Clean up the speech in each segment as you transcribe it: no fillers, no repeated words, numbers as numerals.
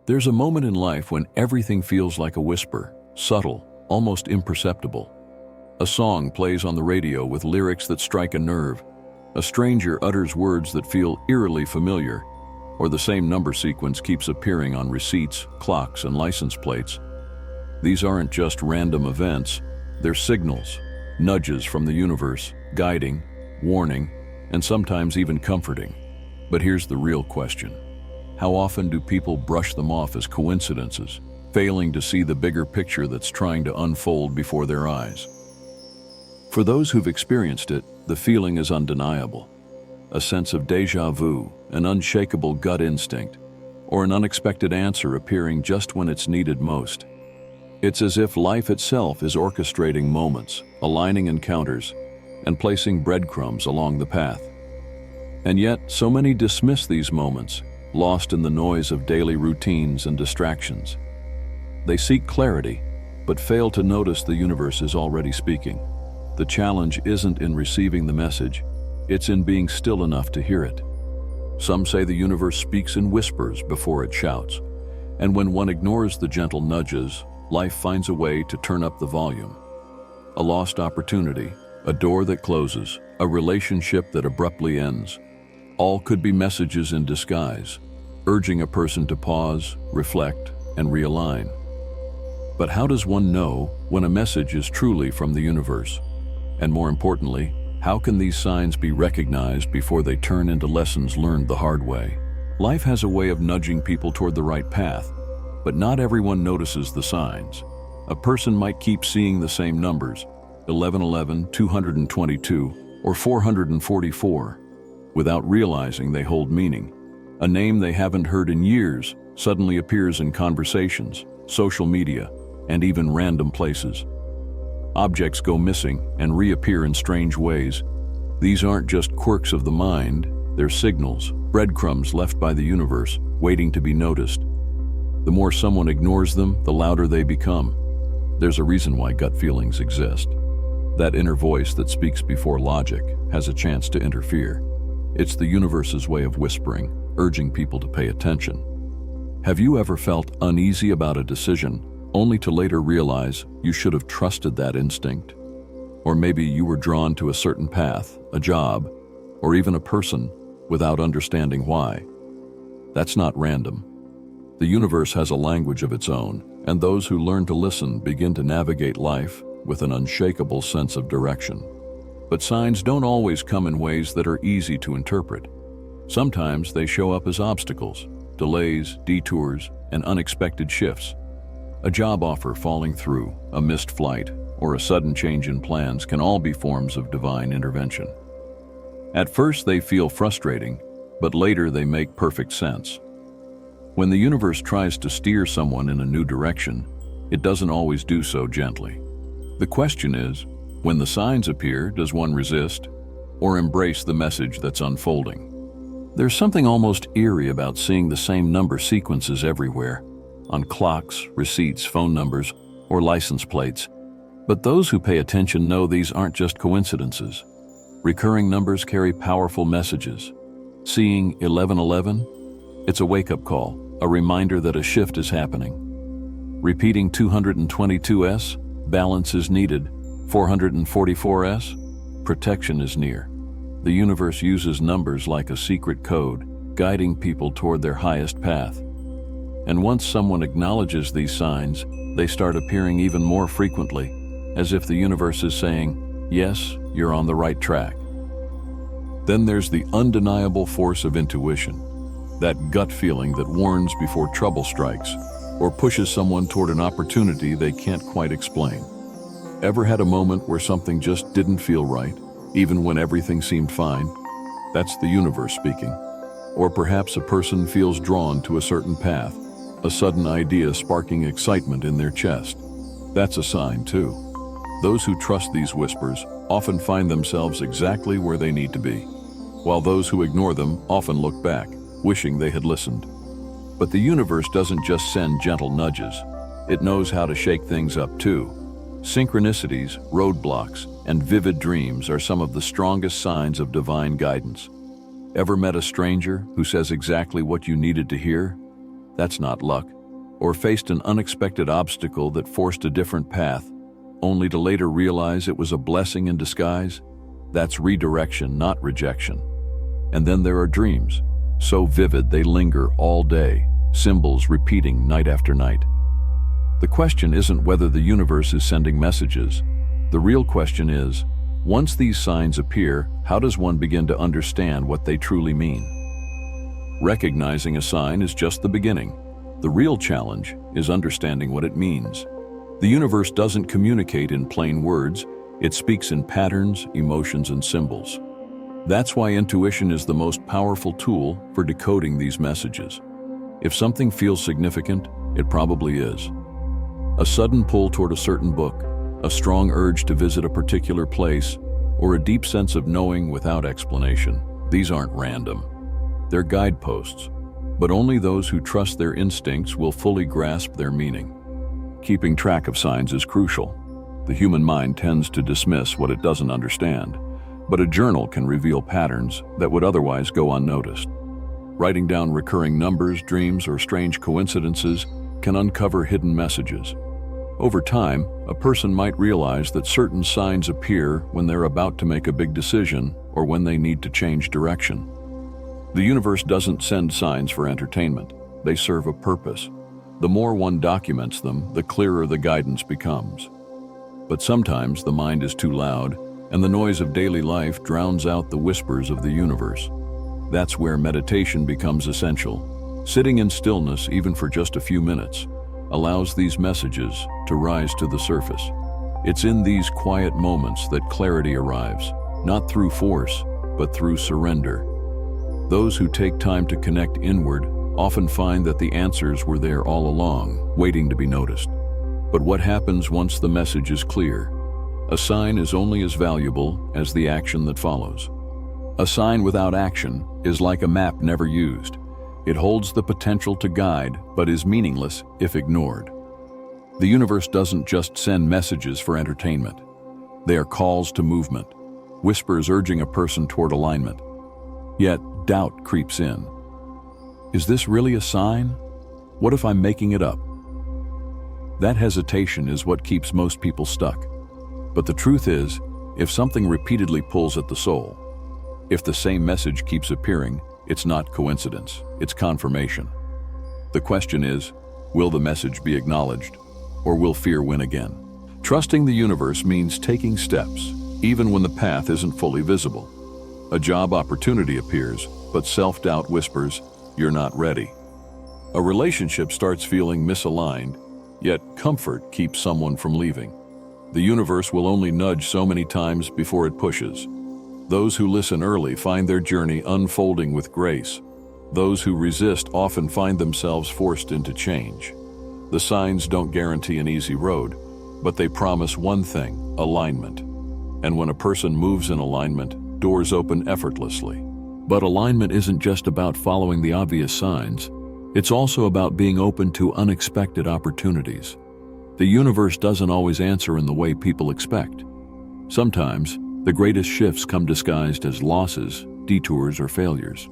There's a moment in life when everything feels like a whisper, subtle, almost imperceptible. A song plays on the radio with lyrics that strike a nerve. A stranger utters words that feel eerily familiar, or the same number sequence keeps appearing on receipts, clocks, and license plates. These aren't just random events, they're signals, nudges from the universe, guiding, warning, and sometimes even comforting. But here's the real question. How often do people brush them off as coincidences, failing to see the bigger picture that's trying to unfold before their eyes? For those who've experienced it, the feeling is undeniable. A sense of déjà vu, an unshakable gut instinct, or an unexpected answer appearing just when it's needed most. It's as if life itself is orchestrating moments, aligning encounters, and placing breadcrumbs along the path. And yet, so many dismiss these moments, lost in the noise of daily routines and distractions. They seek clarity, but fail to notice the universe is already speaking. The challenge isn't in receiving the message, it's in being still enough to hear it. Some say the universe speaks in whispers before it shouts, and when one ignores the gentle nudges, life finds a way to turn up the volume. A lost opportunity, a door that closes, a relationship that abruptly ends. All could be messages in disguise, urging a person to pause, reflect, and realign. But how does one know when a message is truly from the universe? And more importantly, how can these signs be recognized before they turn into lessons learned the hard way? Life has a way of nudging people toward the right path, but not everyone notices the signs. A person might keep seeing the same numbers, 1111, 222, or 444, without realizing they hold meaning. A name they haven't heard in years suddenly appears in conversations, social media, and even random places. Objects go missing and reappear in strange ways. These aren't just quirks of the mind, they're signals, breadcrumbs left by the universe, waiting to be noticed. The more someone ignores them, the louder they become. There's a reason why gut feelings exist. That inner voice that speaks before logic has a chance to interfere. It's the universe's way of whispering, urging people to pay attention. Have you ever felt uneasy about a decision, only to later realize you should have trusted that instinct? Or maybe you were drawn to a certain path, a job, or even a person without understanding why. That's not random. The universe has a language of its own, and those who learn to listen begin to navigate life with an unshakable sense of direction. But signs don't always come in ways that are easy to interpret. Sometimes they show up as obstacles, delays, detours, and unexpected shifts. A job offer falling through, a missed flight, or a sudden change in plans can all be forms of divine intervention. At first they feel frustrating, but later they make perfect sense. When the universe tries to steer someone in a new direction, it doesn't always do so gently. The question is, when the signs appear, does one resist or embrace the message that's unfolding? There's something almost eerie about seeing the same number sequences everywhere, on clocks, receipts, phone numbers, or license plates. But those who pay attention know these aren't just coincidences. Recurring numbers carry powerful messages. Seeing 1111? It's a wake-up call, a reminder that a shift is happening. Repeating 222s? Balance is needed. 444s? Protection is near. The universe uses numbers like a secret code, guiding people toward their highest path. And once someone acknowledges these signs, they start appearing even more frequently, as if the universe is saying, yes, you're on the right track. Then there's the undeniable force of intuition, that gut feeling that warns before trouble strikes, or pushes someone toward an opportunity they can't quite explain. Ever had a moment where something just didn't feel right, even when everything seemed fine? That's the universe speaking. Or perhaps a person feels drawn to a certain path, a sudden idea sparking excitement in their chest. That's a sign too. Those who trust these whispers often find themselves exactly where they need to be, while those who ignore them often look back, wishing they had listened. But the universe doesn't just send gentle nudges. It knows how to shake things up too. Synchronicities, roadblocks, and vivid dreams are some of the strongest signs of divine guidance. Ever met a stranger who says exactly what you needed to hear? That's not luck. or faced an unexpected obstacle that forced a different path, only to later realize it was a blessing in disguise? That's redirection, not rejection. And then there are dreams, so vivid they linger all day, symbols repeating night after night. The question isn't whether the universe is sending messages. The real question is, once these signs appear, how does one begin to understand what they truly mean? Recognizing a sign is just the beginning. The real challenge is understanding what it means. The universe doesn't communicate in plain words, it speaks in patterns, emotions, and symbols. That's why intuition is the most powerful tool for decoding these messages. If something feels significant, it probably is. A sudden pull toward a certain book, a strong urge to visit a particular place, or a deep sense of knowing without explanation. These aren't random. They're guideposts, but only those who trust their instincts will fully grasp their meaning. Keeping track of signs is crucial. The human mind tends to dismiss what it doesn't understand, but a journal can reveal patterns that would otherwise go unnoticed. Writing down recurring numbers, dreams, or strange coincidences can uncover hidden messages. Over time, a person might realize that certain signs appear when they're about to make a big decision or when they need to change direction. The universe doesn't send signs for entertainment. They serve a purpose. The more one documents them, the clearer the guidance becomes. But sometimes the mind is too loud, and the noise of daily life drowns out the whispers of the universe. That's where meditation becomes essential. Sitting in stillness, even for just a few minutes, allows these messages to rise to the surface. It's in these quiet moments that clarity arrives, not through force, but through surrender. Those who take time to connect inward often find that the answers were there all along, waiting to be noticed. But what happens once the message is clear? A sign is only as valuable as the action that follows. A sign without action is like a map never used. It holds the potential to guide, but is meaningless if ignored. The universe doesn't just send messages for entertainment. They are calls to movement, whispers urging a person toward alignment. Yet, doubt creeps in. Is this really a sign? What if I'm making it up? That hesitation is what keeps most people stuck. But the truth is, if something repeatedly pulls at the soul, if the same message keeps appearing, it's not coincidence, it's confirmation. The question is, will the message be acknowledged, or will fear win again? Trusting the universe means taking steps, even when the path isn't fully visible. A job opportunity appears, but self-doubt whispers, "You're not ready." A relationship starts feeling misaligned, yet comfort keeps someone from leaving. The universe will only nudge so many times before it pushes. Those who listen early find their journey unfolding with grace. Those who resist often find themselves forced into change. The signs don't guarantee an easy road, but they promise one thing: alignment. And when a person moves in alignment, doors open effortlessly. But alignment isn't just about following the obvious signs. It's also about being open to unexpected opportunities. The universe doesn't always answer in the way people expect. Sometimes, the greatest shifts come disguised as losses, detours, or failures.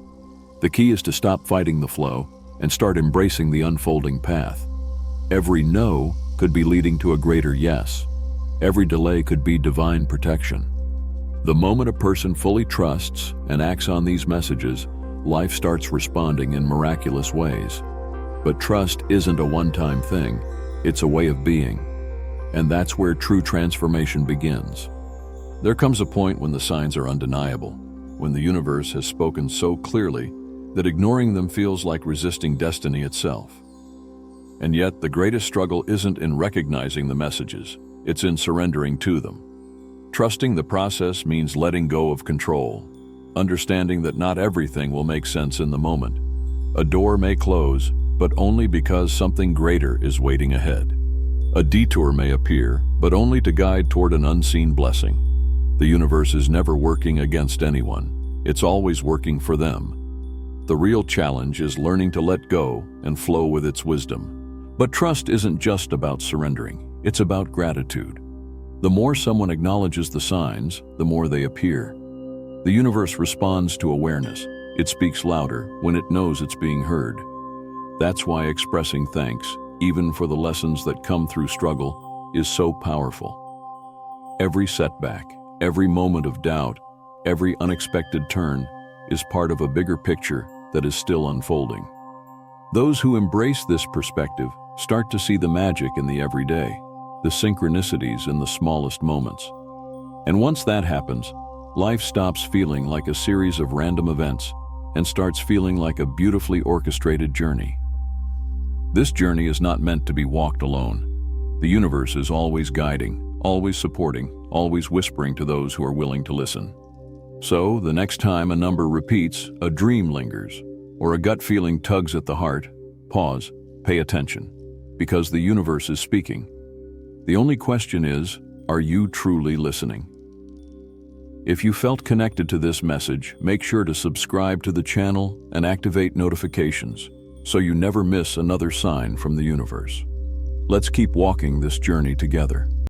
The key is to stop fighting the flow and start embracing the unfolding path. Every no could be leading to a greater yes. Every delay could be divine protection. The moment a person fully trusts and acts on these messages, life starts responding in miraculous ways. But trust isn't a one-time thing, it's a way of being. And that's where true transformation begins. There comes a point when the signs are undeniable, when the universe has spoken so clearly that ignoring them feels like resisting destiny itself. And yet, the greatest struggle isn't in recognizing the messages, it's in surrendering to them. Trusting the process means letting go of control, understanding that not everything will make sense in the moment. A door may close, but only because something greater is waiting ahead. A detour may appear, but only to guide toward an unseen blessing. The universe is never working against anyone. It's always working for them. The real challenge is learning to let go and flow with its wisdom. But trust isn't just about surrendering. It's about gratitude. The more someone acknowledges the signs, the more they appear. The universe responds to awareness. It speaks louder when it knows it's being heard. That's why expressing thanks, even for the lessons that come through struggle, is so powerful. Every setback, every moment of doubt, every unexpected turn is part of a bigger picture that is still unfolding. Those who embrace this perspective start to see the magic in the everyday, the synchronicities in the smallest moments. And once that happens, life stops feeling like a series of random events and starts feeling like a beautifully orchestrated journey. This journey is not meant to be walked alone. The universe is always guiding, always supporting, always whispering to those who are willing to listen. So, the next time a number repeats, a dream lingers, or a gut feeling tugs at the heart, pause, pay attention, because the universe is speaking. The only question is, are you truly listening? If you felt connected to this message, make sure to subscribe to the channel and activate notifications so you never miss another sign from the universe. Let's keep walking this journey together.